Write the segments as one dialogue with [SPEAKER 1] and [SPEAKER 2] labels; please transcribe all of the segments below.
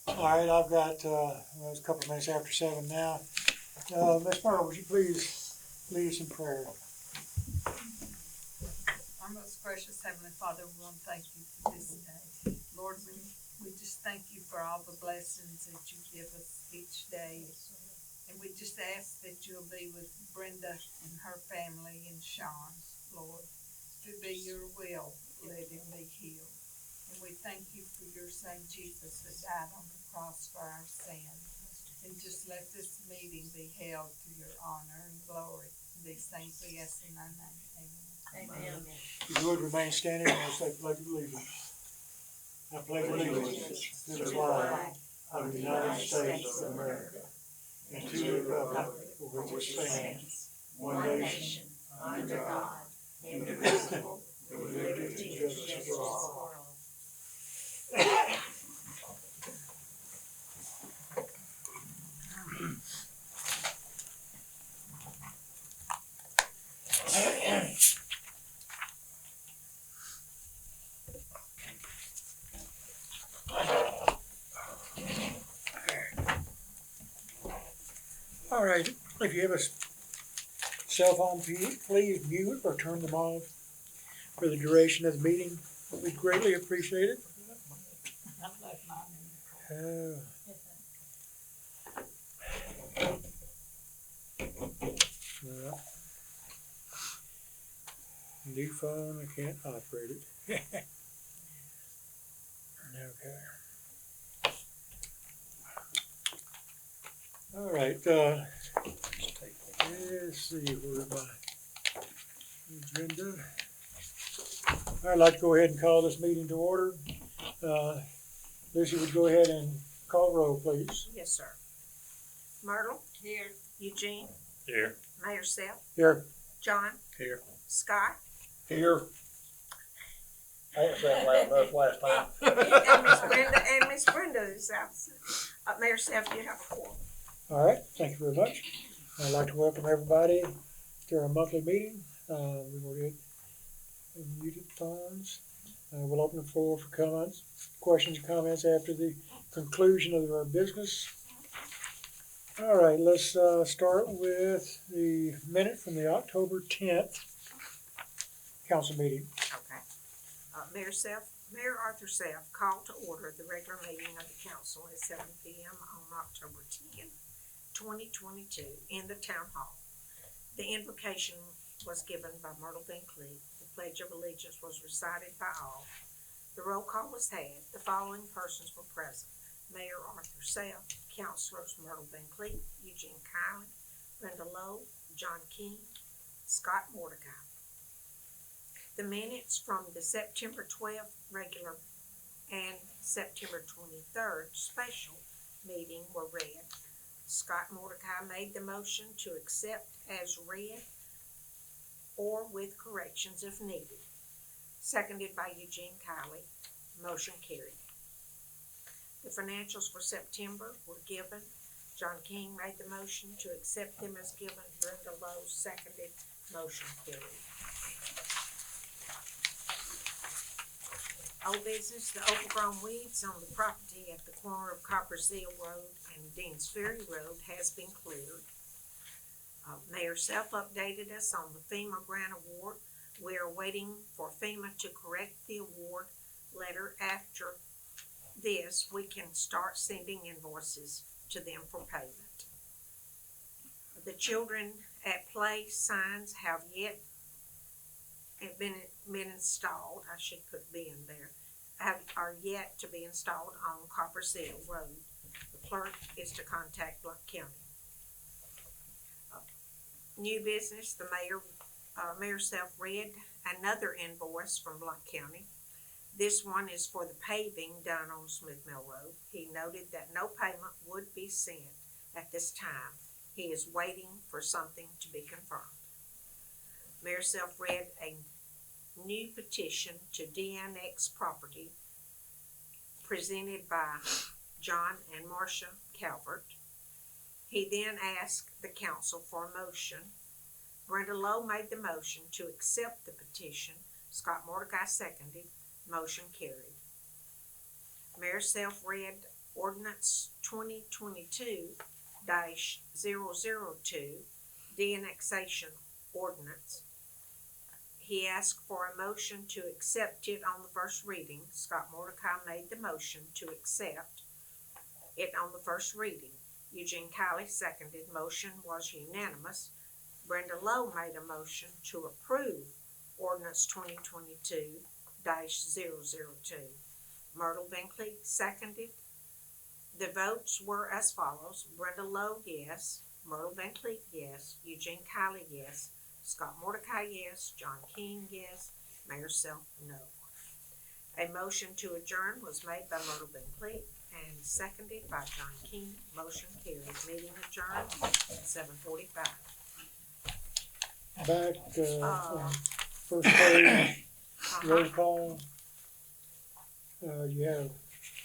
[SPEAKER 1] All right, I've got, well, it's a couple of minutes after 7 now. Ms. Myrtle, would you please lead us in prayer?
[SPEAKER 2] Our most gracious Heavenly Father, we want to thank you for this day. Lord, we just thank you for all the blessings that you give us each day. And we just ask that you'll be with Brenda and her family and Sean, Lord. To be your will, let him be healed. And we thank you for your son Jesus that died on the cross for our sins. And just let this meeting be held to your honor and glory. These things we ask in thy name. Amen.
[SPEAKER 3] Amen.
[SPEAKER 1] If you would remain standing and we'll say pledge of allegiance. I pledge allegiance to the flag of the United States of America and to the republic for which it stands, one nation, under God, indivisible, with liberty and justice for all. All right, if you have a cell phone, please mute or turn them off for the duration of the meeting. We'd greatly appreciate it.
[SPEAKER 2] I left mine in the car.
[SPEAKER 1] Well, new phone, I can't operate it. Okay. All right, let's see, where's my agenda? I'd like to go ahead and call this meeting to order. Lucy, would you go ahead and call roll, please?
[SPEAKER 3] Yes, sir. Myrtle?
[SPEAKER 2] Here.
[SPEAKER 3] Eugene?
[SPEAKER 1] Here.
[SPEAKER 3] Mayor Seth?
[SPEAKER 1] Here.
[SPEAKER 3] John?
[SPEAKER 1] Here.
[SPEAKER 3] Scott?
[SPEAKER 1] Here. I didn't say it loud enough last time.
[SPEAKER 3] And Miss Brenda is absent. Mayor Seth, you have a quorum.
[SPEAKER 1] All right, thank you very much. I'd like to welcome everybody to our monthly meeting. We've already muted phones. We'll open the floor for comments, questions and comments after the conclusion of our business. All right, let's start with the minute from the October 10th council meeting.
[SPEAKER 3] Okay. Mayor Arthur Seth called to order the regular meeting of the council at 7 p.m. on October 10, 2022 in the town hall. The invocation was given by Myrtle Van Cleef. The Pledge of Allegiance was recited by all. The roll call was had. The following persons were present: Mayor Arthur Seth, Councilors Myrtle Van Cleef, Eugene Kiley, Brenda Lowe, John King, Scott Mordecai. The minutes from the September 12th regular and September 23rd special meeting were read. Scott Mordecai made the motion to accept as read or with corrections if needed. Seconded by Eugene Kiley. Motion carried. The financials for September were given. John King made the motion to accept them as given. Brenda Lowe seconded. Motion carried. Old business, the overgrown weeds on the property at the corner of Coppersville Road and Deans Ferry Road has been cleared. Mayor Self updated us on the FEMA grant award. We are waiting for FEMA to correct the award letter. After this, we can start sending invoices to them for payment. The children at play signs have yet been installed. I should put "been" there. Are yet to be installed on Coppersville Road. The clerk is to contact Blount County. New business, the Mayor Self read another invoice from Blount County. This one is for the paving done on Smith Mill Road. He noted that no payment would be sent at this time. He is waiting for something to be confirmed. Mayor Self read a new petition to de-annex property presented by John and Marcia Calvert. He then asked the council for a motion. Brenda Lowe made the motion to accept the petition. Scott Mordecai seconded, motion carried. Mayor Self read ordinance 2022-002, de-annexation ordinance. He asked for a motion to accept it on the first reading. Scott Mordecai made the motion to accept it on the first reading. Eugene Kiley seconded. Motion was unanimous. Brenda Lowe made a motion to approve ordinance 2022-002. Myrtle Van Cleet seconded. The votes were as follows: Brenda Lowe, yes; Myrtle Van Cleet, yes; Eugene Kiley, yes; Scott Mordecai, yes; John King, yes; Mayor Self, no. A motion to adjourn was made by Myrtle Van Cleet and seconded by John King. Motion carried. Meeting adjourned at 7:45.
[SPEAKER 1] Back, on first page, roll call. You have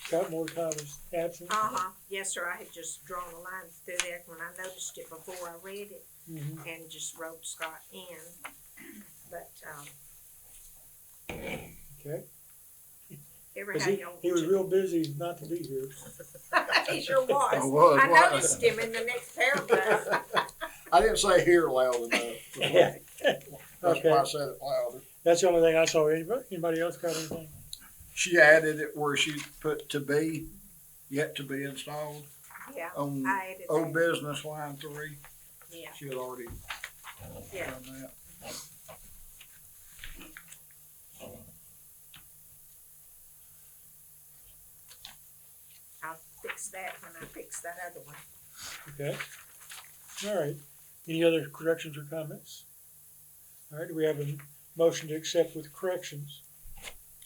[SPEAKER 1] Scott Mordecai was absent.
[SPEAKER 3] Yes, sir. I had just drawn a line through there when I noticed it before I read it, and just wrote Scott in. But
[SPEAKER 1] Okay.
[SPEAKER 3] every
[SPEAKER 1] 'Cause
[SPEAKER 3] how
[SPEAKER 1] he
[SPEAKER 3] y'all
[SPEAKER 1] was real busy not to be here.
[SPEAKER 3] He sure was.
[SPEAKER 4] Was,
[SPEAKER 3] I
[SPEAKER 4] wasn't
[SPEAKER 3] noticed him in the next paragraph.
[SPEAKER 4] I didn't say here loud enough.
[SPEAKER 1] Yeah.
[SPEAKER 4] That's why I
[SPEAKER 1] Okay,
[SPEAKER 4] said it louder.
[SPEAKER 1] that's the only thing I saw. Anybody else got anything?
[SPEAKER 4] She added it where she put to be, yet to be installed
[SPEAKER 3] Yeah,
[SPEAKER 4] on
[SPEAKER 3] I added
[SPEAKER 4] old
[SPEAKER 3] that.
[SPEAKER 4] business line 3.
[SPEAKER 3] Yeah,
[SPEAKER 4] She had already
[SPEAKER 3] yeah.
[SPEAKER 4] done that.
[SPEAKER 3] I'll fix that when I fix that other one.
[SPEAKER 1] Okay. All right. Any other corrections or comments? All right, do we have a motion to accept with corrections?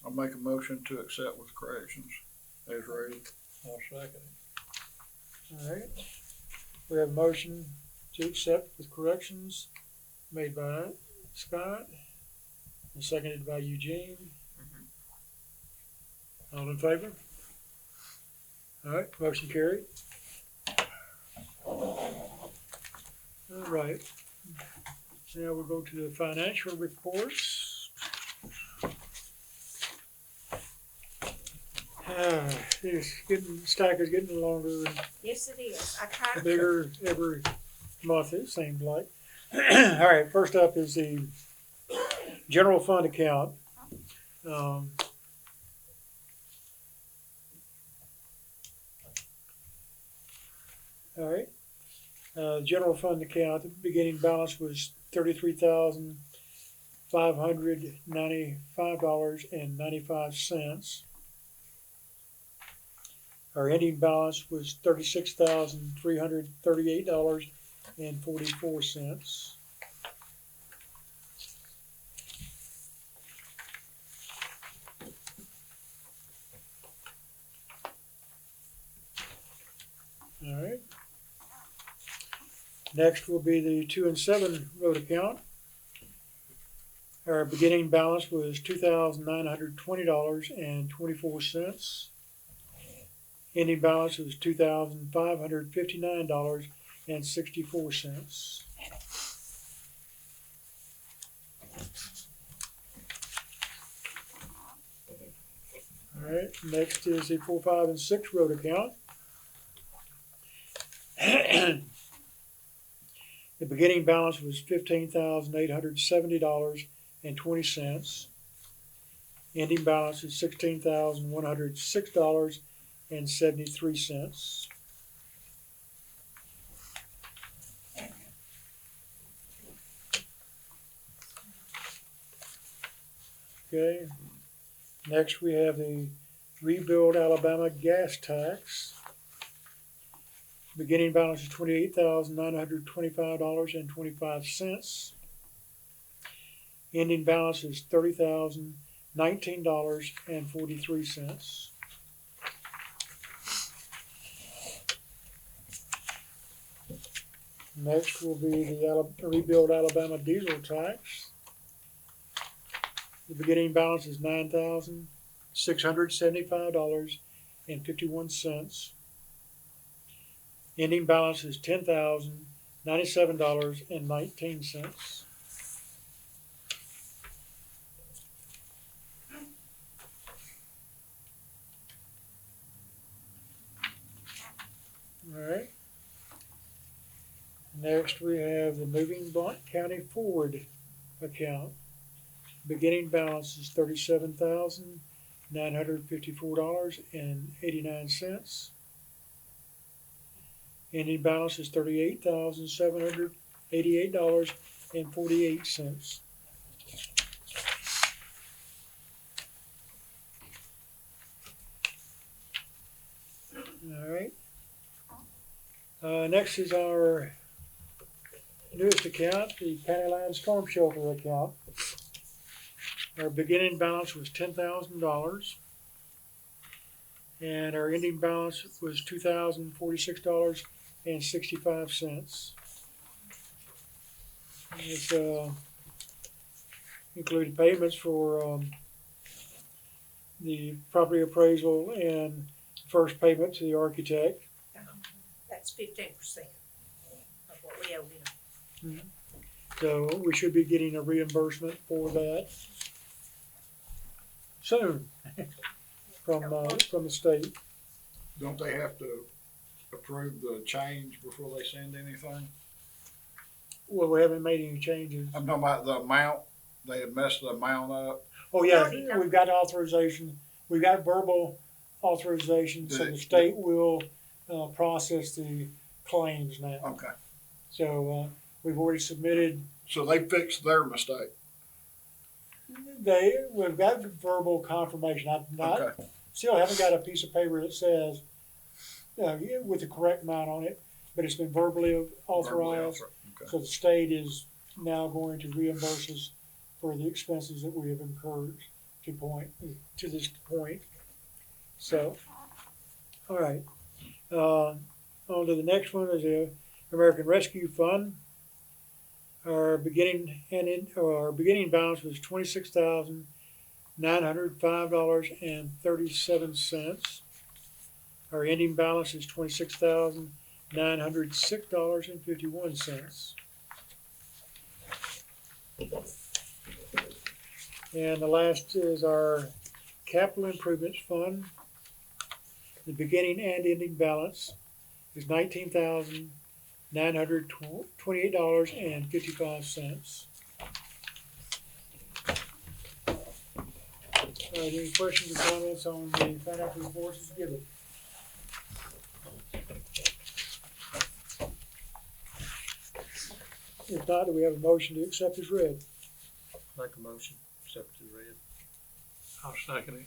[SPEAKER 4] I'll make a motion to accept with corrections as read.
[SPEAKER 1] I'll second it. All right. We have a motion to accept with corrections made by Scott and seconded by Eugene. All in favor? All right, motion carried. All right. Now we'll go to the financial reports. It's getting, stack is getting longer and
[SPEAKER 3] Yes, it is. I tried to.
[SPEAKER 1] bigger every month, it seems like. All right, first up is the general fund account. All right, general fund account, the beginning balance was $33,595.95. Our ending balance was $36,338.44. All right. Next will be the 2 and 7 road account. Our beginning balance was $2,920.24. Ending balance was $2,559.64. All right, next is the 4, 5, and 6 road account. The beginning balance was $15,870.20. Ending balance is $16,106.73. Okay. Next we have the Rebuild Alabama gas tax. Beginning balance is $28,925.25. Ending balance is $30,019.43. Next will be the Rebuild Alabama diesel tax. The beginning balance is $9,675.51. Ending balance is $10,097.19. Next, we have the Moving Blunt County Ford account. Beginning balance is $37,954.89. Ending balance is $38,788.48. All right. Next is our newest account, the County Line Storm Shelter account. Our beginning balance was $10,000, and our ending balance was $2,046.65. It included payments for the property appraisal and first payment to the architect.
[SPEAKER 3] That's 15% of what we owe him.
[SPEAKER 1] So we should be getting a reimbursement for that soon from the state.
[SPEAKER 4] Don't they have to approve the change before they send anything?
[SPEAKER 1] Well, we haven't made any changes.
[SPEAKER 4] I'm talking about the amount. They had messed the amount up.
[SPEAKER 1] Oh, yeah,
[SPEAKER 3] already done
[SPEAKER 1] we've got authorization, we've got verbal authorization, so the state will process the claims now.
[SPEAKER 4] Okay.
[SPEAKER 1] So we've already submitted,
[SPEAKER 4] So they fixed their mistake.
[SPEAKER 1] we've got verbal confirmation. I've not,
[SPEAKER 4] Okay.
[SPEAKER 1] still haven't got a piece of paper that says, with the correct amount on it, but it's been verbally authorized.
[SPEAKER 4] Okay.
[SPEAKER 1] So the state is now going to reimburse us for the expenses that we have incurred to this point. So, all right. On to the next one is the American Rescue Fund. Our beginning balance was $26,905.37. Our ending balance is $26,906.51. And the last is our Capital Improvements Fund. The beginning and ending balance is $19,928.55. All right, any questions or comments on the financial reports as given? If not, do we have a motion to accept as read?
[SPEAKER 5] Make a motion, accept as read.
[SPEAKER 6] I'll second it.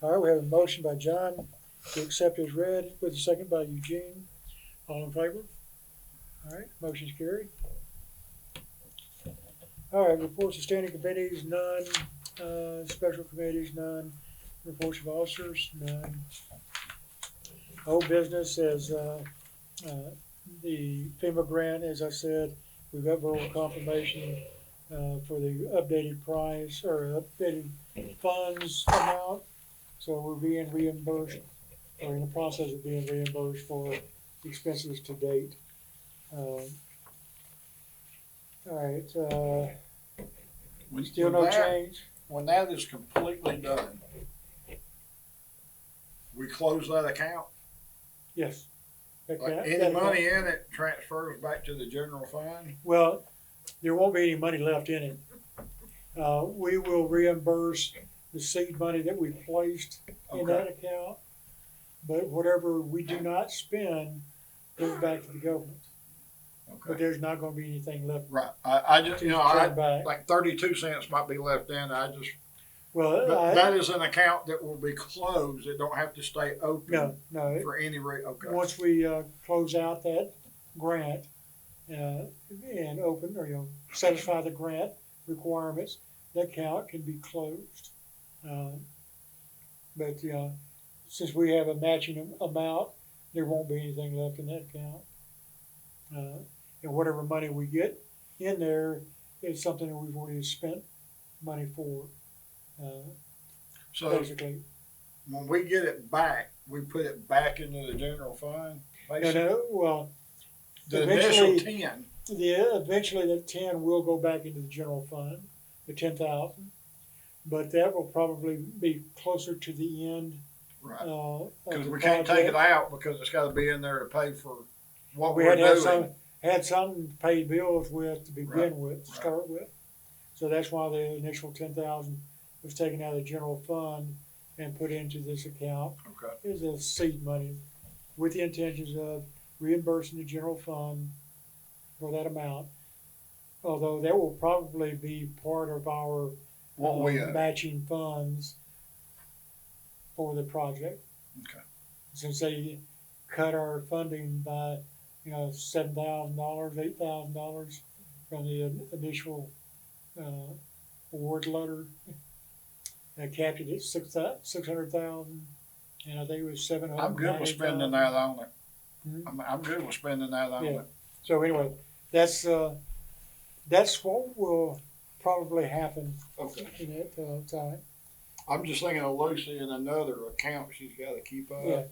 [SPEAKER 1] All right, we have a motion by John to accept as read with a second by Eugene. All in favor? All right, motion's carried. All right, reports of standing committees, none. Special committees, none. Reports of officers, none. Old business is the FEMA grant, as I said, we've got verbal confirmation for the updated price or updated funds amount. So we're being reimbursed, or in the process of being reimbursed for expenses to date. All right, still no change.
[SPEAKER 4] When that is completely done, we close that account.
[SPEAKER 1] Yes.
[SPEAKER 4] Like any money in it transfers back to the general fund.
[SPEAKER 1] Well, there won't be any money left in it. We will reimburse the seed money that we placed in that account, but whatever we do not spend goes back to the government. But
[SPEAKER 4] Okay.
[SPEAKER 1] there's not gonna be anything left
[SPEAKER 4] Right. I just,
[SPEAKER 1] to turn back.
[SPEAKER 4] like 32 cents might be left in.
[SPEAKER 1] Well,
[SPEAKER 4] But that is an account that will be closed. It don't have to stay open
[SPEAKER 1] no,
[SPEAKER 4] for any okay.
[SPEAKER 1] once we close out that grant and open or satisfy the grant requirements, that account can be closed. But since we have a matching amount, there won't be anything left in that account. And whatever money we get in there is something that we've already spent money for.
[SPEAKER 4] So
[SPEAKER 1] Basically,
[SPEAKER 4] when we get it back, we put it back into the general fund.
[SPEAKER 1] well,
[SPEAKER 4] The initial
[SPEAKER 1] eventually-
[SPEAKER 4] 10.
[SPEAKER 1] eventually that 10 will go back into the general fund, the 10,000, but that will probably be closer to the end.
[SPEAKER 4] Right.
[SPEAKER 1] Of
[SPEAKER 4] Because
[SPEAKER 1] the
[SPEAKER 4] we can't take it
[SPEAKER 1] project.
[SPEAKER 4] out because it's got to be in there to pay for what
[SPEAKER 1] We
[SPEAKER 4] we're
[SPEAKER 1] had to have
[SPEAKER 4] doing.
[SPEAKER 1] had some paid bills with to begin
[SPEAKER 4] Right,
[SPEAKER 1] with, to
[SPEAKER 4] right.
[SPEAKER 1] start with. So that's why the initial 10,000 was taken out of the general fund and put into this account
[SPEAKER 4] Okay,
[SPEAKER 1] as a seed money with the intentions of reimbursing the general fund for that amount. Although that will probably be part of our
[SPEAKER 4] what we owe.
[SPEAKER 1] matching funds for the project.
[SPEAKER 4] Okay.
[SPEAKER 1] Since they cut our funding by, $7,000, $8,000 from the initial award letter. They capped it at 600,000, and I think it was 700.
[SPEAKER 4] I'm good with spending that on it.
[SPEAKER 1] Mhm.
[SPEAKER 4] I'm good with spending that on
[SPEAKER 1] Yeah.
[SPEAKER 4] it.
[SPEAKER 1] So anyway, that's what will probably happen
[SPEAKER 4] Okay.
[SPEAKER 1] in that time.
[SPEAKER 4] I'm just thinking of Lucy and another account she's gotta keep up.
[SPEAKER 1] Yeah.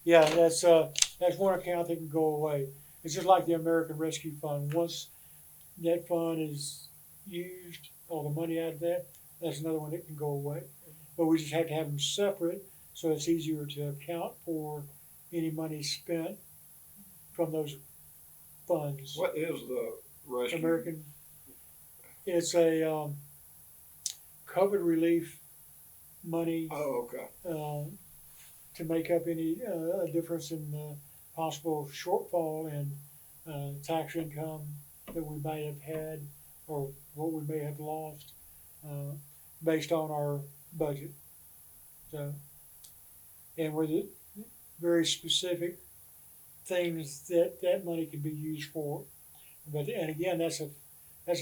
[SPEAKER 1] Yeah, that's one account that can go away. It's just like the American Rescue Fund. Once that fund is used, all the money out of that, that's another one that can go away. But we just have to have them separate, so it's easier to account for any money spent from those funds.
[SPEAKER 4] What is the rescue?
[SPEAKER 1] American, it's a COVID relief money
[SPEAKER 4] Oh, okay.
[SPEAKER 1] to make up any difference in possible shortfall in tax income that we may have had or what we may have lost based on our budget. So, and with it, very specific things that money can be used for. But and again, that's a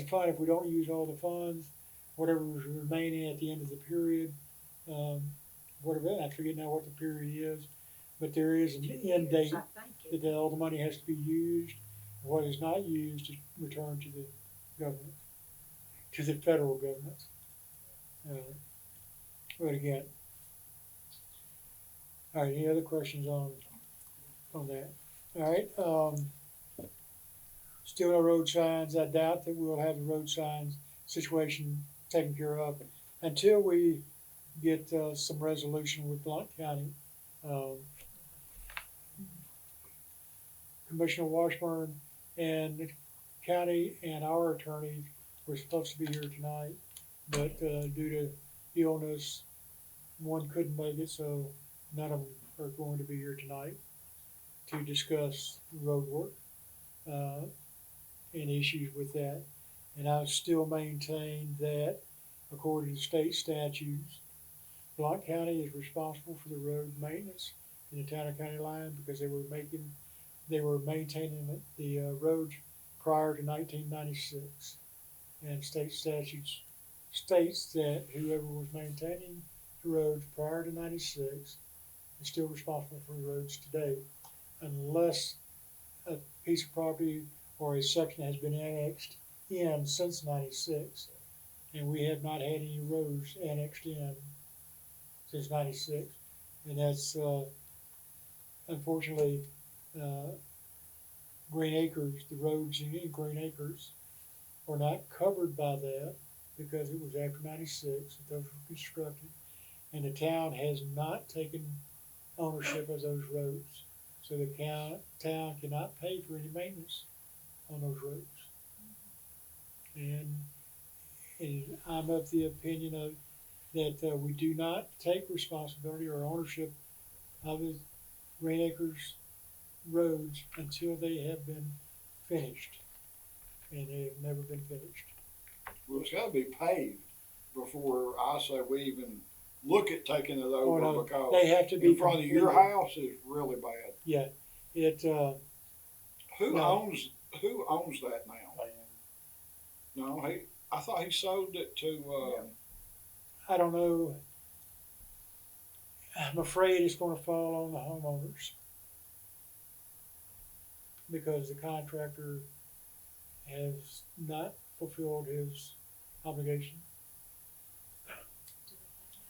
[SPEAKER 1] fund. If we don't use all the funds, whatever is remaining at the end of the period, whatever, I forget now what the period is, but there is an
[SPEAKER 3] 2
[SPEAKER 1] end date
[SPEAKER 3] years, I think.
[SPEAKER 1] that all the money has to be used. What is not used is returned to the government, to the federal government. But again, all right. Any other questions on that? All right. Still no road signs. I doubt that we'll have the road signs situation taken care of until we get some resolution with Blount County. Commissioner Washburn and the county and our attorney were supposed to be here tonight, but due to illness, one couldn't make it, so none of them are going to be here tonight to discuss road work and issues with that. And I still maintain that, according to state statutes, Blount County is responsible for the road maintenance in the town of County line because they were maintaining the roads prior to 1996. And state statutes states that whoever was maintaining the roads prior to 96 is still responsible for the roads today, unless a piece of property or a section has been annexed in since 96. And we have not had any roads annexed in since 96. And that's, unfortunately, Green Acres, the roads in Green Acres are not covered by that because it was after 96 that those were constructed. And the town has not taken ownership of those roads. So the town cannot pay for any maintenance on those roads. And I'm of the opinion of that we do not take responsibility or ownership of the Green Acres roads until they have been finished. And they have never been finished.
[SPEAKER 4] Well, it's gotta be paved before I say we even look at taking it over
[SPEAKER 1] no,
[SPEAKER 4] because
[SPEAKER 1] They have to be
[SPEAKER 4] in front of your
[SPEAKER 1] completed.
[SPEAKER 4] house is really bad.
[SPEAKER 1] Yeah,
[SPEAKER 4] Who
[SPEAKER 1] No.
[SPEAKER 4] owns that now? No, I thought he sold it to,
[SPEAKER 1] I don't know. I'm afraid it's gonna fall on the homeowners. Because the contractor has not fulfilled his obligation.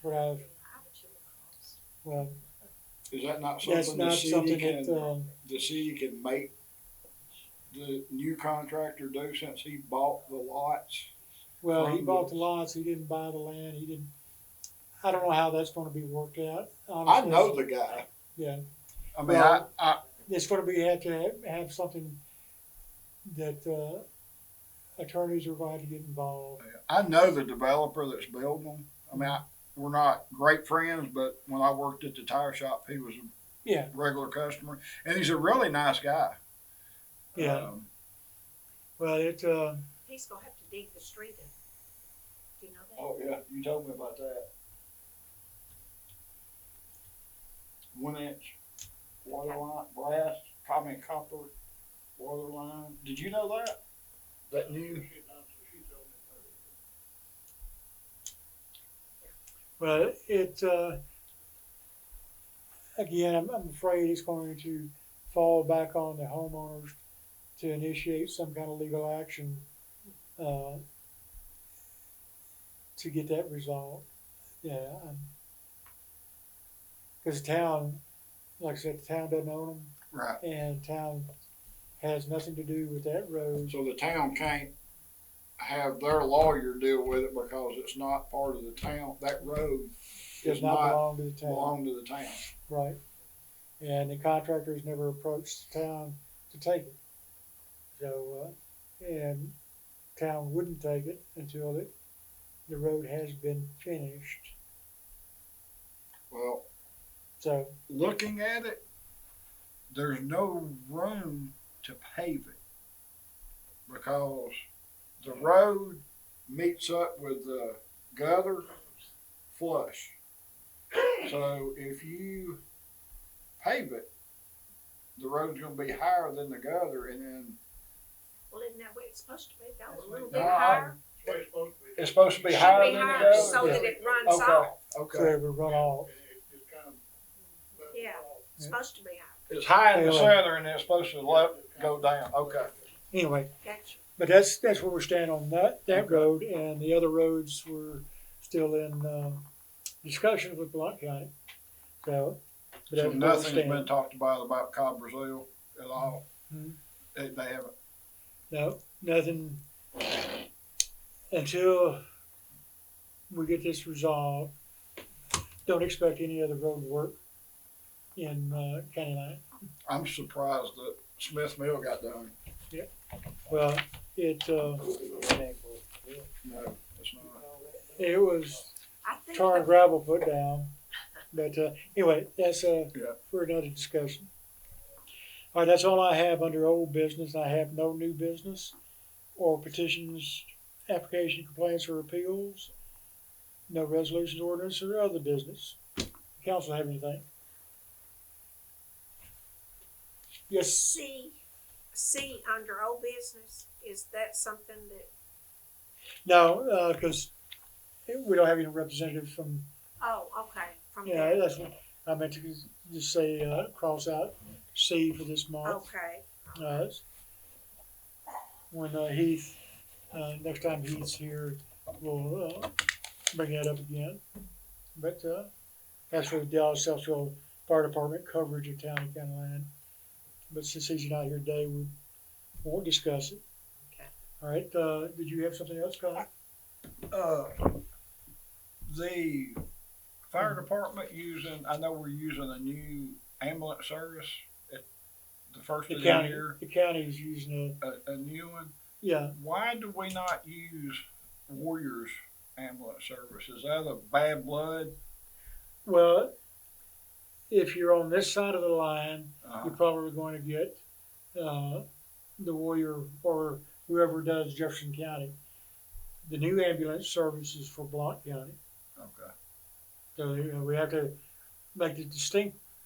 [SPEAKER 1] Well,
[SPEAKER 4] is that not
[SPEAKER 1] that's
[SPEAKER 4] something the
[SPEAKER 1] not
[SPEAKER 4] city
[SPEAKER 1] something
[SPEAKER 4] can,
[SPEAKER 1] that,
[SPEAKER 4] the city can make the new contractor do since he bought the lots?
[SPEAKER 1] well, he
[SPEAKER 4] from
[SPEAKER 1] bought
[SPEAKER 4] the-
[SPEAKER 1] the lots, he didn't buy the land, I don't know how that's gonna be worked out,
[SPEAKER 4] I
[SPEAKER 1] honestly.
[SPEAKER 4] know the guy.
[SPEAKER 1] Yeah,
[SPEAKER 4] I mean,
[SPEAKER 1] Well- it's gonna be, have to have something that, attorneys are going to get involved.
[SPEAKER 4] I know the developer that's building them. I mean, we're not great friends, but when I worked at the tire shop, he was a
[SPEAKER 1] Yeah,
[SPEAKER 4] regular customer, and he's a really nice guy.
[SPEAKER 1] yeah,
[SPEAKER 4] Um,
[SPEAKER 1] well, it,
[SPEAKER 3] He's gonna have to dig the street in. Do you know that?
[SPEAKER 4] oh yeah, you told me about that. 1-inch water line, brass, copper water line. Did you know that? That new.
[SPEAKER 1] well, it, again, I'm afraid it's going to fall back on the homeowners to initiate some kind of legal action, to get that resolved. Yeah, because the town, like I said, the town doesn't own them,
[SPEAKER 4] Right.
[SPEAKER 1] and town has nothing to do with that road.
[SPEAKER 4] So the town can't have their lawyer deal with it because it's not part of the town. That road
[SPEAKER 1] Does
[SPEAKER 4] does
[SPEAKER 1] not
[SPEAKER 4] not
[SPEAKER 1] belong to the town,
[SPEAKER 4] belong to the town.
[SPEAKER 1] right? And the contractors never approached the town to take it. So, and town wouldn't take it until the road has been finished.
[SPEAKER 4] Well,
[SPEAKER 1] So,
[SPEAKER 4] looking at it, there's no room to pave it because the road meets up with the gutter flush. So if you pave it, the road's gonna be higher than the gutter, and then
[SPEAKER 3] Well, isn't that what it's supposed to be? That was a little bit
[SPEAKER 4] No,
[SPEAKER 3] higher.
[SPEAKER 4] it's supposed to be
[SPEAKER 3] Should
[SPEAKER 4] higher
[SPEAKER 3] be
[SPEAKER 4] than the
[SPEAKER 3] higher
[SPEAKER 4] gutter.
[SPEAKER 3] so that it runs
[SPEAKER 4] Okay,
[SPEAKER 3] off.
[SPEAKER 1] so
[SPEAKER 4] okay.
[SPEAKER 1] it would run off.
[SPEAKER 3] Yeah, it's supposed to be higher.
[SPEAKER 4] It's high in the
[SPEAKER 1] Yeah.
[SPEAKER 4] center, and it's supposed to go down. Okay.
[SPEAKER 1] Anyway,
[SPEAKER 3] Gotcha.
[SPEAKER 1] but that's where we stand on that road, and the other roads were still in, discussion with Blount County. So, but
[SPEAKER 4] So
[SPEAKER 1] that's where we
[SPEAKER 4] nothing's
[SPEAKER 1] stand.
[SPEAKER 4] been talked about Cobb Brazil at all.
[SPEAKER 1] Mhm.
[SPEAKER 4] They haven't.
[SPEAKER 1] No, nothing until we get this resolved. Don't expect any other road work in, County Line.
[SPEAKER 4] I'm surprised that Smith Mill got done.
[SPEAKER 1] Well, it,
[SPEAKER 4] No, it's not.
[SPEAKER 1] it was
[SPEAKER 3] I think
[SPEAKER 1] tar and
[SPEAKER 3] the,
[SPEAKER 1] gravel put down, but, anyway, that's,
[SPEAKER 4] Yeah.
[SPEAKER 1] for another discussion. All right, that's all I have under old business. I have no new business or petitions, application, complaints, or appeals. No resolutions, ordinance, or other business. Council have anything? Yes,
[SPEAKER 3] C under old business, is that something that,
[SPEAKER 1] no, because we don't have any representatives from,
[SPEAKER 3] oh, okay, from
[SPEAKER 1] yeah,
[SPEAKER 3] there.
[SPEAKER 1] that's what I meant to just say, cross out C for this month.
[SPEAKER 3] Okay,
[SPEAKER 1] When Heath, next time Heath's here, we'll bring that up again. But that's for the Dallas Southfield Fire Department coverage of town and county line. But since he's not here today, we won't discuss it.
[SPEAKER 3] Okay.
[SPEAKER 1] All right, did you have something else, Colin?
[SPEAKER 4] The fire department I know we're using a new ambulance service at the first
[SPEAKER 1] The
[SPEAKER 4] of
[SPEAKER 1] county,
[SPEAKER 4] the year,
[SPEAKER 1] the county's using
[SPEAKER 4] a new one.
[SPEAKER 1] yeah,
[SPEAKER 4] Why do we not use Warrior's ambulance service? Is that a bad blood?
[SPEAKER 1] well, if you're on this side of the line,
[SPEAKER 4] Uh,
[SPEAKER 1] you're probably going to get the Warrior or whoever does Jefferson County. The new ambulance service is for Blount County.
[SPEAKER 4] okay.
[SPEAKER 1] So we have to make the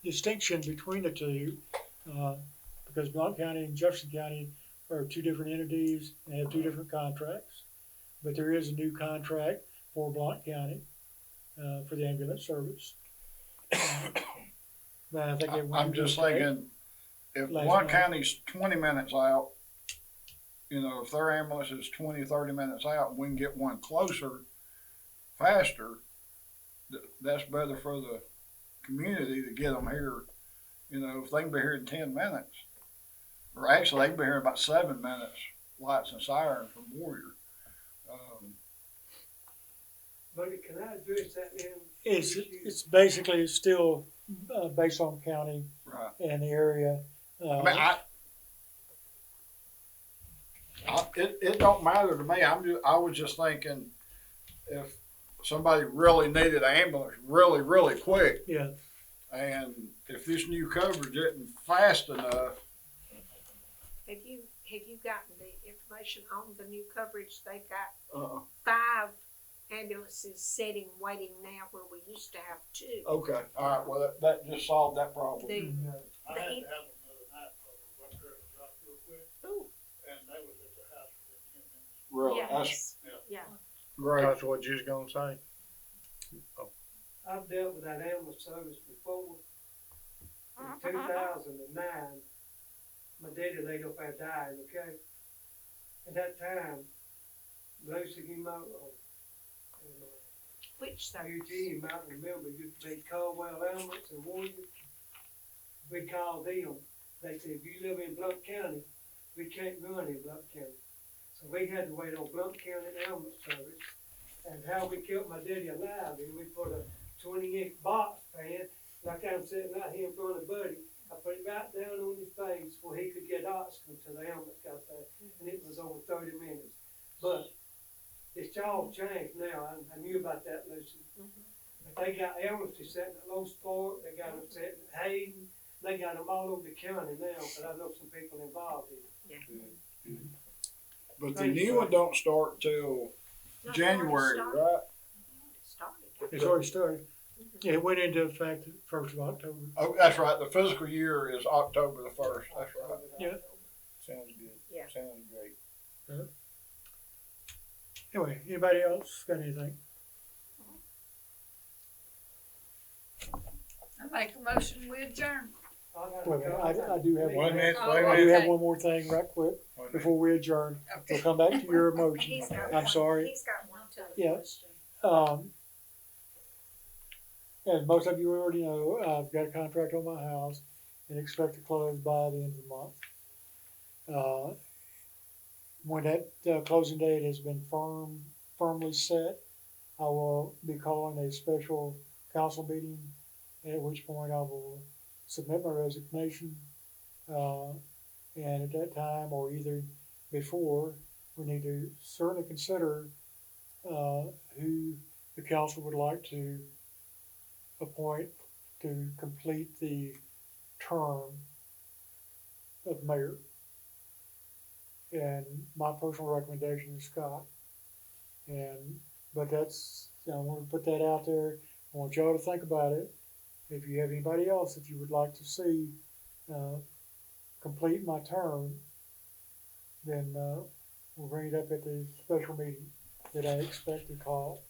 [SPEAKER 1] distinction between the two, because Blount County and Jefferson County are two different entities and have two different contracts. But there is a new contract for Blount County for the ambulance service. But I think it went
[SPEAKER 4] I'm just
[SPEAKER 1] into effect.
[SPEAKER 4] thinking, if
[SPEAKER 1] last
[SPEAKER 4] Blount
[SPEAKER 1] night.
[SPEAKER 4] County's 20 minutes out, if their ambulance is 20, 30 minutes out, we can get one closer, faster. That's better for the community to get them here. If they can be here in 10 minutes, or actually they can be here in about 7 minutes, lights and siren from Warrior.
[SPEAKER 7] Buddy, can I address that now?
[SPEAKER 1] It's basically still based on county
[SPEAKER 4] Right.
[SPEAKER 1] and the area.
[SPEAKER 4] I mean, it don't matter to me. I was just thinking if somebody really needed an ambulance really, really quick,
[SPEAKER 1] Yeah,
[SPEAKER 4] and if this new coverage isn't fast enough,
[SPEAKER 3] Have you gotten the information on the new coverage? They've got
[SPEAKER 4] uh,
[SPEAKER 3] 5 ambulances sitting, waiting now where we used to have 2.
[SPEAKER 4] okay, all right. Well, that just solved that problem.
[SPEAKER 3] The,
[SPEAKER 6] I had to
[SPEAKER 3] the,
[SPEAKER 6] have another night for a bus driver to drop real quick,
[SPEAKER 3] ooh,
[SPEAKER 6] and they was at the house within 10 minutes.
[SPEAKER 4] Really, that's
[SPEAKER 3] yes, yeah.
[SPEAKER 4] great.
[SPEAKER 5] That's what you was gonna say.
[SPEAKER 7] I've dealt with that ambulance service before. In 2009, my daddy laid up there died, okay? At that time, Lucy came out, and
[SPEAKER 3] Which service?
[SPEAKER 7] Eugene, you might remember, they Caldwell Ambulance and Warrior. We called them, they said, if you live in Blount County, we can't run in Blount County. So we had to wait on Blount County Ambulance Service. And how we kept my daddy alive, and we put a 20-inch box fan, like I'm sitting right here in front of Buddy. I put it right down on his face where he could get oxygen till the ambulance got there, and it was over 30 minutes. But it's all changed now. I knew about that, Lucy. But they got ambulances sitting at Low Sport, they got them sitting at Hayden, they got them all over the county now, but I know some people involved in it.
[SPEAKER 4] But the new one don't start till
[SPEAKER 3] No,
[SPEAKER 4] January,
[SPEAKER 3] it
[SPEAKER 4] right?
[SPEAKER 3] started.
[SPEAKER 1] it's already started. Yeah, it went into effect the 1st of October.
[SPEAKER 4] Oh, that's right. The fiscal year is October the 1st. That's right.
[SPEAKER 1] Yeah.
[SPEAKER 5] Sounds good.
[SPEAKER 3] Yeah.
[SPEAKER 5] Sounds great.
[SPEAKER 1] Anyway, anybody else got anything?
[SPEAKER 2] I make a motion, we adjourn.
[SPEAKER 1] Well, I do have,
[SPEAKER 5] Wait a minute,
[SPEAKER 2] Oh,
[SPEAKER 5] wait a
[SPEAKER 1] I
[SPEAKER 5] minute.
[SPEAKER 1] do have
[SPEAKER 2] okay.
[SPEAKER 1] one more thing right quick
[SPEAKER 5] Wait a minute.
[SPEAKER 1] before we adjourn. We'll
[SPEAKER 2] Okay.
[SPEAKER 1] come back to your motion.
[SPEAKER 3] He's got
[SPEAKER 1] I'm
[SPEAKER 3] one.
[SPEAKER 1] sorry.
[SPEAKER 3] He's got one too.
[SPEAKER 1] Yeah. As most of you already know, I've got a contract on my house and expect to close by the end of the month. When that closing date has been firmly set, I will be calling a special council meeting, at which point I will submit my resignation. And at that time, or either before, we need to certainly consider who the council would like to appoint to complete the term of mayor. And my personal recommendation is Scott. But I want to put that out there. I want y'all to think about it. If you have anybody else that you would like to see complete my term, then we'll bring it up at the special meeting that I expect to call.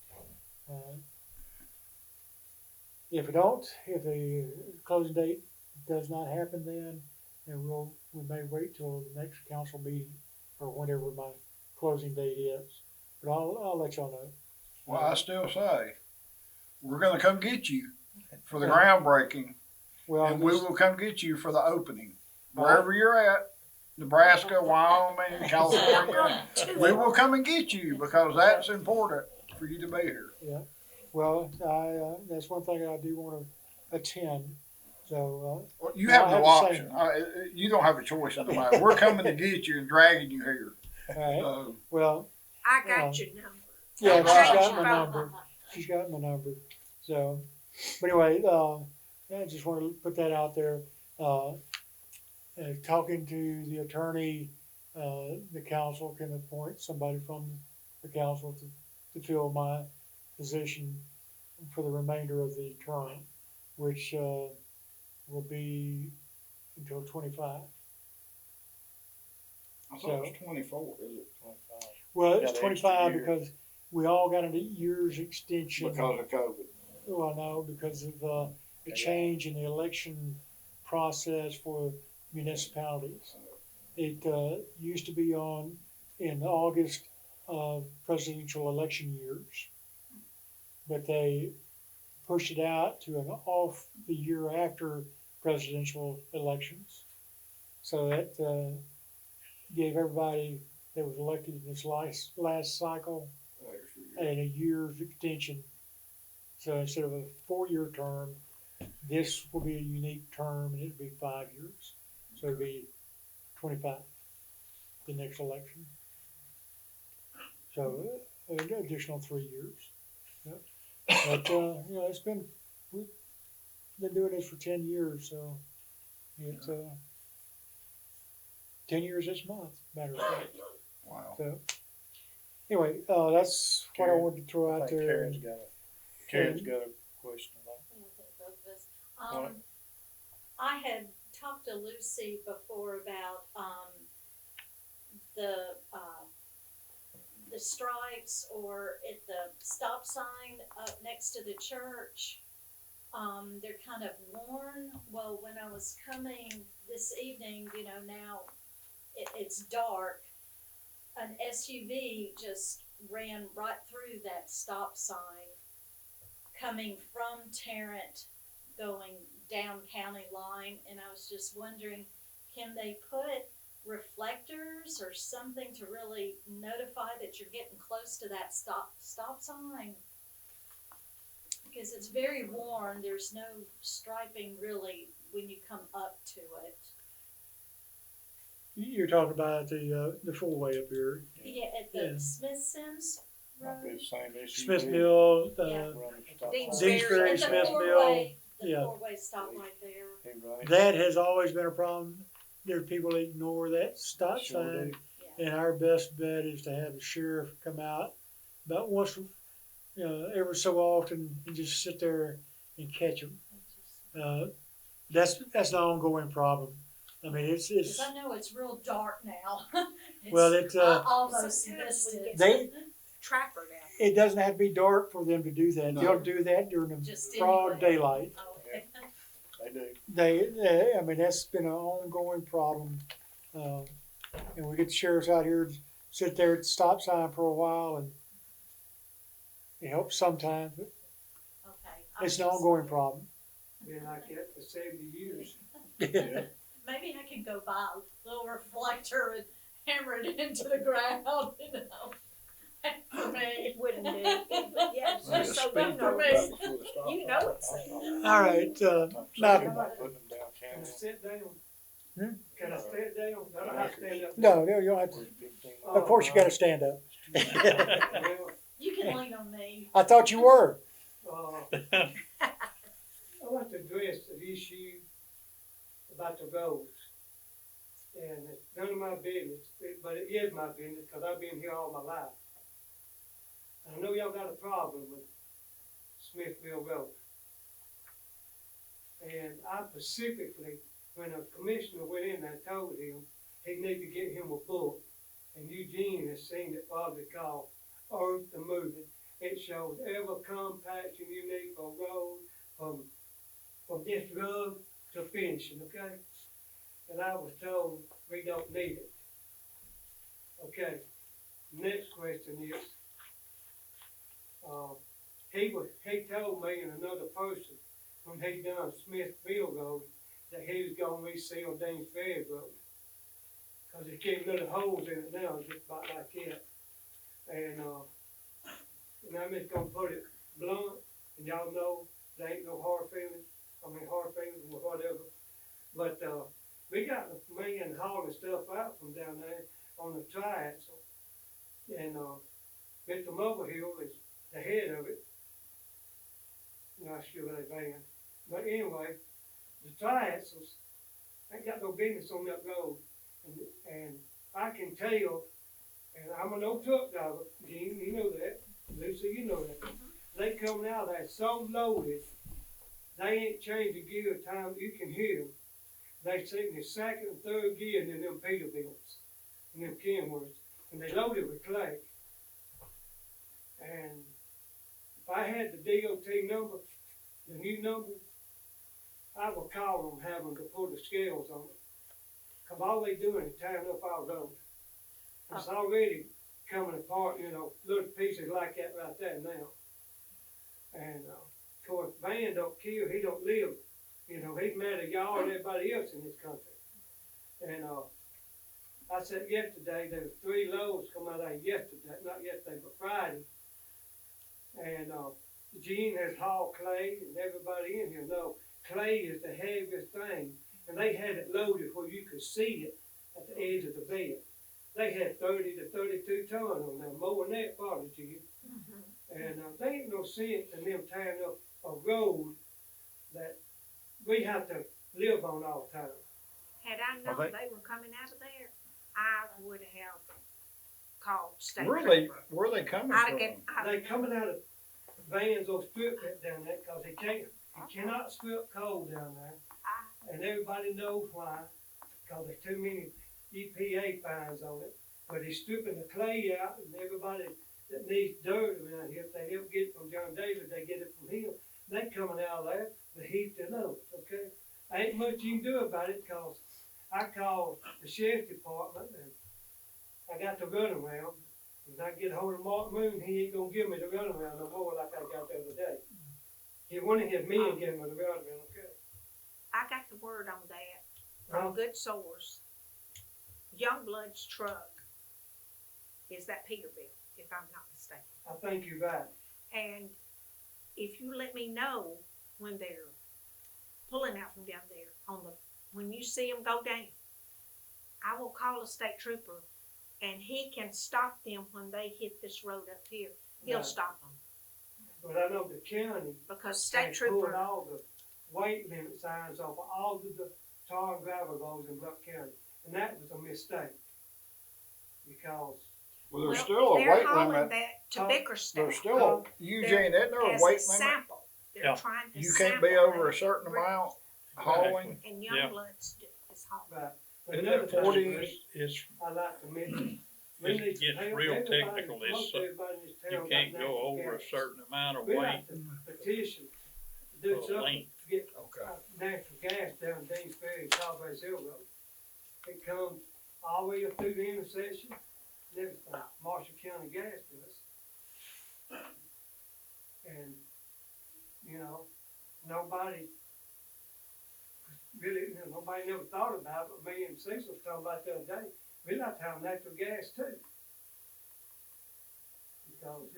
[SPEAKER 1] If the closing date does not happen then we may wait till the next council meeting or whenever my closing date is. But I'll let y'all know.
[SPEAKER 4] Well, I still say, we're gonna come get you for the groundbreaking,
[SPEAKER 1] Well,
[SPEAKER 4] and we will come get you for the opening. Wherever you're at, Nebraska, Wyoming, California, we will come and get you because that's important for you to be here.
[SPEAKER 1] well, that's one thing I do want to attend. So,
[SPEAKER 4] Well, you
[SPEAKER 1] Well,
[SPEAKER 4] have
[SPEAKER 1] I
[SPEAKER 4] no
[SPEAKER 1] have to say-
[SPEAKER 4] option. You don't have a choice in the matter. We're coming to get you and dragging you here.
[SPEAKER 1] all right.
[SPEAKER 4] So,
[SPEAKER 1] Well,
[SPEAKER 3] I got your number.
[SPEAKER 1] yeah,
[SPEAKER 3] Okay.
[SPEAKER 1] she's got my number. She's got my number. So, but anyway, I just want to put that out there. Talking to the attorney, the council can appoint somebody from the council to fill my position for the remainder of the term, which will be until 25.
[SPEAKER 4] I thought it was 24, is it?
[SPEAKER 5] 25.
[SPEAKER 1] Well,
[SPEAKER 5] Yeah,
[SPEAKER 1] it's
[SPEAKER 5] the extra
[SPEAKER 1] 25
[SPEAKER 5] year.
[SPEAKER 1] because we all got a year's extension.
[SPEAKER 4] Because of COVID.
[SPEAKER 1] Well, no, because of the change in the election process for municipalities. It used to be in August of presidential election years, but they pushed it out to an off the year after presidential elections. So that gave everybody that was elected in this last cycle and a year's extension. So instead of a 4-year term, this will be a unique term and it'll be 5 years. So it'd be 25, the next election. So, an additional 3 years. Yep. But, you know, we've been doing this for 10 years, so it's, 10 years this month, matter of fact.
[SPEAKER 4] Wow.
[SPEAKER 1] So, anyway, that's what I
[SPEAKER 5] Karen,
[SPEAKER 1] wanted to throw
[SPEAKER 5] I
[SPEAKER 1] out
[SPEAKER 5] think
[SPEAKER 1] there.
[SPEAKER 5] Karen's got a question about
[SPEAKER 8] Yeah, I think both of us.
[SPEAKER 5] What?
[SPEAKER 8] I had talked to Lucy before about, the stripes or at the stop sign up next to the church. They're kind of worn. Well, when I was coming this evening, you know, now it's dark. An SUV just ran right through that stop sign coming from Tarrant going down county line, and I was just wondering, can they put reflectors or something to really notify that you're getting close to that stop sign? Because it's very worn, there's no striping really when you come up to it.
[SPEAKER 1] You're talking about the four-way up here.
[SPEAKER 8] Yeah, at
[SPEAKER 1] Yeah.
[SPEAKER 8] the Smithson's
[SPEAKER 5] might be
[SPEAKER 8] Road.
[SPEAKER 5] the same issue.
[SPEAKER 1] Smith Mill,
[SPEAKER 8] Yeah.
[SPEAKER 5] Running stop
[SPEAKER 3] Dean's
[SPEAKER 5] sign.
[SPEAKER 1] Deansbury,
[SPEAKER 8] At the
[SPEAKER 1] Smith Mill,
[SPEAKER 8] four-way, the
[SPEAKER 1] yeah.
[SPEAKER 8] four-way stop right there.
[SPEAKER 5] He right.
[SPEAKER 1] that has always been a problem. There are people that ignore that stop
[SPEAKER 5] Sure
[SPEAKER 1] sign.
[SPEAKER 5] do.
[SPEAKER 8] Yeah.
[SPEAKER 1] And our best bet is to have the sheriff come out about once, every so often and just sit there and catch them. That's an ongoing problem. I mean, it's
[SPEAKER 8] Cause I know it's real dark now.
[SPEAKER 1] well,
[SPEAKER 8] It's-
[SPEAKER 1] it
[SPEAKER 8] I almost
[SPEAKER 3] Sometimes
[SPEAKER 8] missed
[SPEAKER 3] we
[SPEAKER 8] it.
[SPEAKER 3] get
[SPEAKER 1] They-
[SPEAKER 3] Trapper down.
[SPEAKER 1] it doesn't have to be dark for them to do that.
[SPEAKER 4] No.
[SPEAKER 1] They'll do that during the
[SPEAKER 8] Just
[SPEAKER 1] broad
[SPEAKER 8] anyway.
[SPEAKER 1] daylight.
[SPEAKER 8] Oh, okay.
[SPEAKER 5] They do.
[SPEAKER 1] I mean, that's been an ongoing problem. And we get the sheriffs out here to sit there at the stop sign for a while, and it helps sometimes, but
[SPEAKER 8] Okay.
[SPEAKER 1] it's an ongoing problem.
[SPEAKER 7] Been like that for 70 years.
[SPEAKER 5] Yeah.
[SPEAKER 8] Maybe I can go buy a little reflector and hammer it into the ground, you know. For me.
[SPEAKER 3] Wouldn't do. Yeah,
[SPEAKER 5] Like a
[SPEAKER 3] just so
[SPEAKER 5] speed
[SPEAKER 3] you know
[SPEAKER 5] bump
[SPEAKER 8] me.
[SPEAKER 5] right before the stop
[SPEAKER 3] You
[SPEAKER 5] sign.
[SPEAKER 3] know it's there.
[SPEAKER 1] All right,
[SPEAKER 5] I'm thinking
[SPEAKER 1] Malcolm.
[SPEAKER 5] about putting them down
[SPEAKER 7] Can I
[SPEAKER 5] county.
[SPEAKER 7] sit down?
[SPEAKER 1] Hmm?
[SPEAKER 7] Can I sit down? I don't have to stand up.
[SPEAKER 1] No, you don't have to.
[SPEAKER 5] 15
[SPEAKER 1] Of course, you got to stand up.
[SPEAKER 7] Well,
[SPEAKER 8] You can lean on me.
[SPEAKER 1] I thought you were.
[SPEAKER 7] I want to address the issue about the roads. And it's none of my business, but it is my business because I've been here all my life. I know y'all got a problem with Smithville Road. And I specifically, when a commissioner went in, I told him he need to get him a book. And Eugene has seen it probably called Earth to Moving. It shows every compaction you need for a road from this road to finishing, okay? And I was told we don't need it. Okay, next question is, he told me and another person when he done Smithville Road that he was gonna reseal Dean's Ferry Road. Cause he keep little holes in it now, just about like that. And I'm just gonna put it blunt, and y'all know there ain't no hard feelings, or whatever. But, we got a man hauling stuff out from down there on the triaxle. And, Mr. Moblehill is the head of it. Not sure what they van. But anyway, the triaxles ain't got no business on that road. And I can tell, and I'm an old truck driver, Gene, you know that, Lucy, you know that. They coming out there so loaded, they ain't changing gear time, you can hear them. They sitting in second and third gear in them Peterbilts, and them Kenworths, and they loaded with clay. And if I had the DOT number, the new number, I would call them, have them to put the scales on it. Cause all they doing is tearing up our road. It's already coming apart, little pieces like that right there now. And, of course, Van don't kill, he don't live. He's mad at y'all and everybody else in this country. And, I said yesterday, there was 3 loads come out of there yesterday, not yesterday, but Friday. And, Gene has hauled clay, and everybody in here know clay is the heaviest thing and they had it loaded where you could see it at the edge of the bed. They had 30 to 32 ton on them, more than that probably, Jim. And there ain't no sense in them tearing up a road that we have to live on all the time.
[SPEAKER 3] Had I known they were coming out of there, I would have called state
[SPEAKER 4] Where
[SPEAKER 3] trooper.
[SPEAKER 4] they coming
[SPEAKER 3] I'd have
[SPEAKER 4] from?
[SPEAKER 3] get,
[SPEAKER 7] They coming out of vans or strip that down there, cause they can't, you cannot strip coal down there. And everybody knows why, cause there's too many EPA fines on it. But he's stripping the clay out, and everybody that needs dirt around here, if they ever get it from John David, they get it from him. They coming out of there, the heat to know, okay? Ain't much you can do about it, cause I called the sheriff's department, and I got the runaround. When I get hold of Mark Moon, he ain't gonna give me the runaround no more like I got the other day. He wanted his men give me the runaround, okay?
[SPEAKER 3] I got the word on that from a good source. Youngblood's truck is that Peterbilt, if I'm not mistaken.
[SPEAKER 7] I think you're right.
[SPEAKER 3] And if you let me know when they're pulling out from down there when you see them go down, I will call a state trooper and he can stop them when they hit this road up here. He'll
[SPEAKER 7] Right.
[SPEAKER 3] stop them
[SPEAKER 7] But I know the county
[SPEAKER 3] because state
[SPEAKER 7] has pulled
[SPEAKER 3] trooper,
[SPEAKER 7] all the weight limit signs off of all of the tar and gravel roads in Bluff County. And that was a mistake. Because
[SPEAKER 4] Well, there's
[SPEAKER 3] well,
[SPEAKER 4] still a
[SPEAKER 3] they're
[SPEAKER 4] weight
[SPEAKER 3] hauling
[SPEAKER 4] limit.
[SPEAKER 3] that to
[SPEAKER 7] Huh?
[SPEAKER 3] Bickerstaff
[SPEAKER 4] There's still, Eugene, isn't there a
[SPEAKER 3] as
[SPEAKER 4] weight
[SPEAKER 3] a
[SPEAKER 4] limit?
[SPEAKER 3] sample. They're
[SPEAKER 5] Yeah.
[SPEAKER 3] trying to
[SPEAKER 4] You can't be
[SPEAKER 3] sample
[SPEAKER 4] over a
[SPEAKER 3] that.
[SPEAKER 4] certain amount hauling.
[SPEAKER 3] And
[SPEAKER 5] Yeah.
[SPEAKER 3] Youngblood's is hauling.
[SPEAKER 7] right. But
[SPEAKER 4] Isn't
[SPEAKER 7] another
[SPEAKER 4] it
[SPEAKER 7] thing
[SPEAKER 4] 40?
[SPEAKER 5] It's,
[SPEAKER 7] I like to mention. we
[SPEAKER 5] It
[SPEAKER 7] need to
[SPEAKER 5] gets
[SPEAKER 7] help
[SPEAKER 5] real
[SPEAKER 7] everybody,
[SPEAKER 5] technical.
[SPEAKER 7] most everybody in this town
[SPEAKER 5] you
[SPEAKER 7] got
[SPEAKER 5] can't
[SPEAKER 7] natural
[SPEAKER 5] go over a
[SPEAKER 7] gas.
[SPEAKER 5] certain amount of
[SPEAKER 7] We
[SPEAKER 5] weight
[SPEAKER 7] like to petition, do
[SPEAKER 5] for
[SPEAKER 7] something
[SPEAKER 5] length.
[SPEAKER 7] to get
[SPEAKER 4] Okay.
[SPEAKER 7] natural gas down Dean's Ferry and Cowboy Hill Road. It comes all the way up through the intersection, and everything, Marshall County Gas does. And, you know, nobody really, nobody never thought about it, but me and Cecil was talking about the other day, we like to have natural gas too. Because,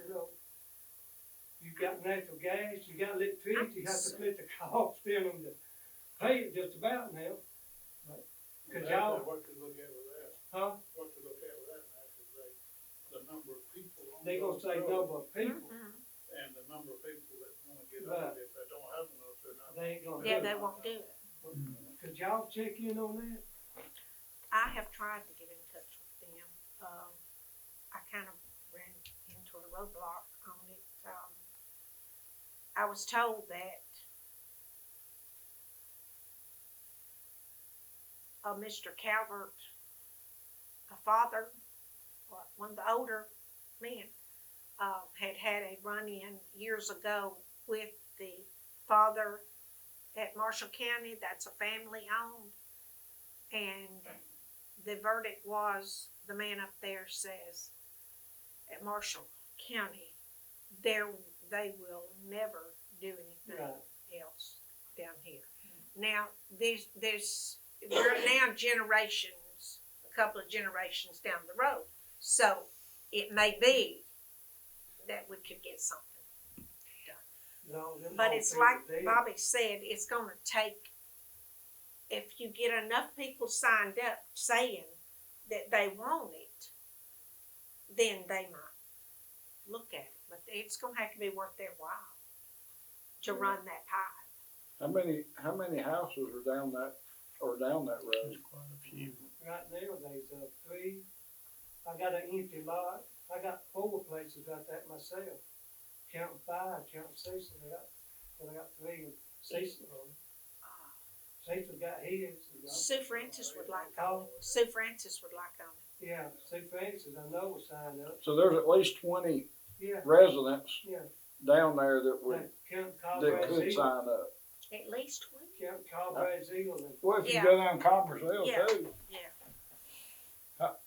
[SPEAKER 7] you got natural gas, you got electricity, you have to split the cost in them to pay it just about now. But, cause y'all,
[SPEAKER 6] What to look at with that,
[SPEAKER 7] huh,
[SPEAKER 6] what to look at with that, Max, is the number of people on
[SPEAKER 7] they gonna
[SPEAKER 6] those
[SPEAKER 7] say
[SPEAKER 6] roads
[SPEAKER 7] number of people,
[SPEAKER 3] Mhm.
[SPEAKER 6] and the number of people that wanna get
[SPEAKER 7] Right.
[SPEAKER 6] on it, if they don't have enough, they're not.
[SPEAKER 7] they ain't gonna do
[SPEAKER 3] Yeah,
[SPEAKER 7] it.
[SPEAKER 3] they won't do it.
[SPEAKER 7] Could y'all check in on that?
[SPEAKER 3] I have tried to get in touch with them. I kind of ran into a roadblock on it. I was told that Mr. Calvert, a father, or one of the older men, had a run-in years ago with the father at Marshall County. That's a family owned. And the verdict was, the man up there says, at Marshall County, they will never do anything
[SPEAKER 7] Right.
[SPEAKER 3] else down here. Now, we're now generations, a couple of generations down the road. So it may be that we could get something.
[SPEAKER 7] No, them
[SPEAKER 3] But
[SPEAKER 7] old
[SPEAKER 3] it's
[SPEAKER 7] people
[SPEAKER 3] like
[SPEAKER 7] dead.
[SPEAKER 3] Bobby said, it's gonna take, if you get enough people signed up saying that they want it, then they might look at it. But it's gonna have to be worth their while to run that pipe.
[SPEAKER 4] How many houses are down that road?
[SPEAKER 5] There's quite a few.
[SPEAKER 7] Right now, there's three, I got an empty lot, I got 4 places like that myself. Counting 5, counting Cecil, I got 3, and Cecil, Cecil got his.
[SPEAKER 3] Sue Francis would like on
[SPEAKER 7] Oh,
[SPEAKER 3] it. Sue Francis would like on it.
[SPEAKER 7] yeah, Sue Francis, I know was signed up,
[SPEAKER 4] So there's at least 20
[SPEAKER 7] yeah,
[SPEAKER 4] residents
[SPEAKER 7] yeah.
[SPEAKER 4] down there that would,
[SPEAKER 7] Like Counting
[SPEAKER 4] that
[SPEAKER 7] Colorado
[SPEAKER 4] could
[SPEAKER 7] Eagle,
[SPEAKER 4] sign up.
[SPEAKER 3] At least 20.
[SPEAKER 7] counting Colorado Eagle, and
[SPEAKER 4] Well, if you
[SPEAKER 3] Yeah.
[SPEAKER 4] go down Commerce Hill
[SPEAKER 3] Yeah.
[SPEAKER 4] too.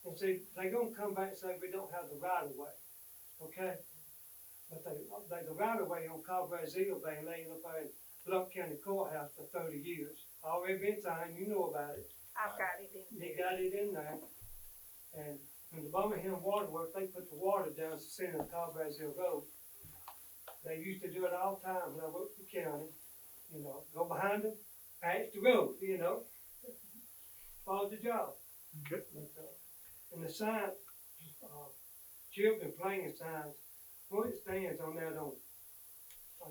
[SPEAKER 7] And see, they gonna come back and say we don't have the right of way, okay? But the right of way on Colorado Hill been laying up there in Bluff County Courthouse for 30 years. Already been signed, you know about it.
[SPEAKER 3] I've got it in
[SPEAKER 7] They
[SPEAKER 3] there.
[SPEAKER 7] got it in there. And when the Birmingham Water Works, they put the water down the center of Colorado Hill Road. They used to do it all the time when I worked for the county, go behind them, patch the road, follow the job.
[SPEAKER 1] Okay.
[SPEAKER 7] But, and the sign, children playing signs, where it stands on that on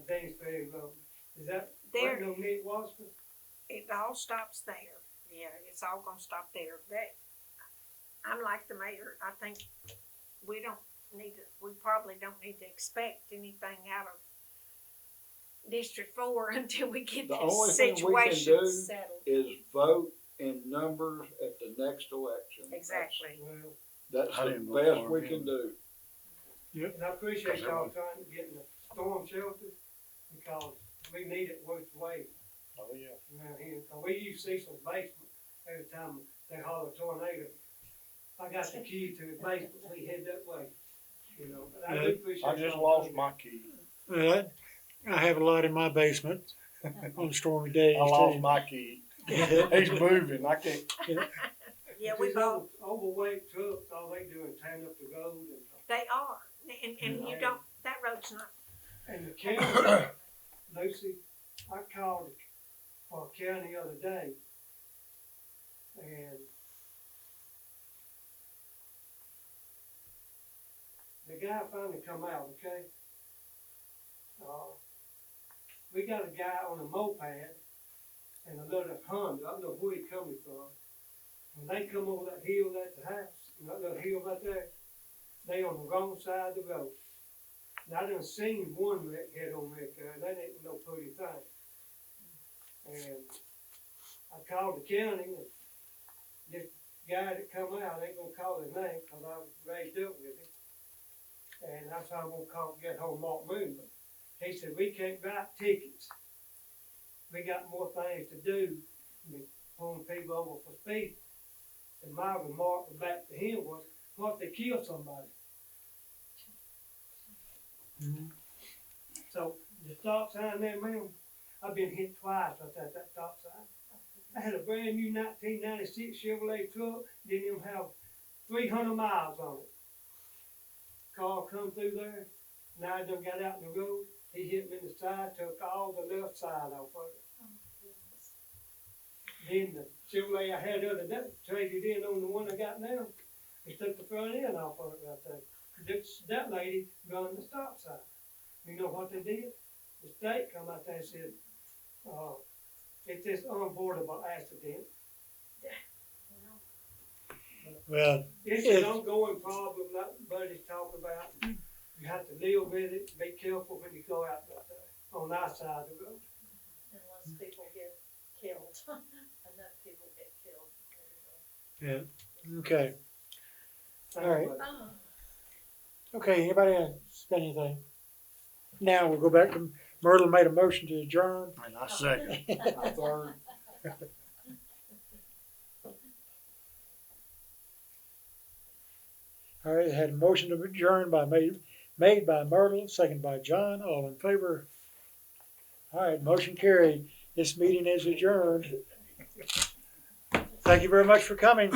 [SPEAKER 7] Danes Ferry Road, is that
[SPEAKER 3] There,
[SPEAKER 7] right on Nick Washington?
[SPEAKER 3] it all stops there. Yeah, it's all gonna stop there. I'm like the mayor, I think we probably don't need to expect anything out of District 4 until we get
[SPEAKER 4] The only
[SPEAKER 3] this
[SPEAKER 4] thing we can
[SPEAKER 3] situation
[SPEAKER 4] do
[SPEAKER 3] settled.
[SPEAKER 4] is vote in numbers at the next election.
[SPEAKER 3] Exactly.
[SPEAKER 7] Well,
[SPEAKER 4] That's
[SPEAKER 5] I
[SPEAKER 4] the
[SPEAKER 5] didn't vote
[SPEAKER 4] best
[SPEAKER 5] for
[SPEAKER 4] we
[SPEAKER 5] him.
[SPEAKER 4] can do.
[SPEAKER 7] and I appreciate
[SPEAKER 5] Cause
[SPEAKER 7] y'all
[SPEAKER 5] everyone-
[SPEAKER 7] trying to get in the storm shelter, because we need it worth the wait
[SPEAKER 5] Oh, yeah.
[SPEAKER 7] around here. 'Cause we use Cecil's basement every time they holler tornado. I got the key to the basement, we head that way, you know, but I do appreciate.
[SPEAKER 5] I just
[SPEAKER 7] y'all
[SPEAKER 5] lost
[SPEAKER 7] doing
[SPEAKER 5] my key.
[SPEAKER 1] Well, I have a lot in my basement on stormy days
[SPEAKER 5] I lost
[SPEAKER 1] too.
[SPEAKER 5] my key. He's moving. I can't.
[SPEAKER 3] Yeah,
[SPEAKER 7] it.
[SPEAKER 3] we
[SPEAKER 7] These
[SPEAKER 3] both,
[SPEAKER 7] overweight trucks, all they do is tear up the road
[SPEAKER 3] they are. And you don't, that road's not,
[SPEAKER 7] and the county, Lucy, I called for a county the other day, and the guy finally come out, okay? We got a guy on a moped and a little Honda, I don't know where he coming from. When they come over that hill at the house, that little hill right there, they on the wrong side of the road. Now, I done seen one wreck, head-on wreck there, that ain't no pretty thing. And I called the county, and this guy that come out, I ain't gonna call his name, cause I was raised up with him. And that's how I'm gonna call, get hold of Mark Moon, but he said, we can't write tickets. We got more things to do than pulling people over for speeding. And my remark back to him was, what if they kill somebody?
[SPEAKER 1] Mhm.
[SPEAKER 7] So the stop sign there, ma'am, I've been hit twice with that stop sign. I had a brand new 1996 Chevrolet truck, didn't even have 300 miles on it. Car come through there, now I done got out in the road, he hit me in the side, took all the left side off of it. Then the Chevrolet I had the other day, traded in on the one I got now, he took the front end off of it right there. That lady run the stop sign. You know what they did? The state come out there and said, it's this unavoidable accident.
[SPEAKER 1] Well,
[SPEAKER 7] It's
[SPEAKER 1] If-
[SPEAKER 7] an ongoing problem, like Buddy's talking about. You have to live with it, be careful when you go out right there, on our side of the road.
[SPEAKER 8] Unless people get killed, enough people get killed.
[SPEAKER 1] yeah, okay.
[SPEAKER 7] Thank
[SPEAKER 1] All right.
[SPEAKER 7] you, Buddy.
[SPEAKER 1] Okay, anybody else got anything? Now we'll go back to Myrtle made a motion to adjourn.
[SPEAKER 5] And I second.
[SPEAKER 4] I third.
[SPEAKER 1] All right, had a motion to adjourn made by Myrtle, second by John, all in favor. All right, motion carried. This meeting is adjourned. Thank you very much for coming.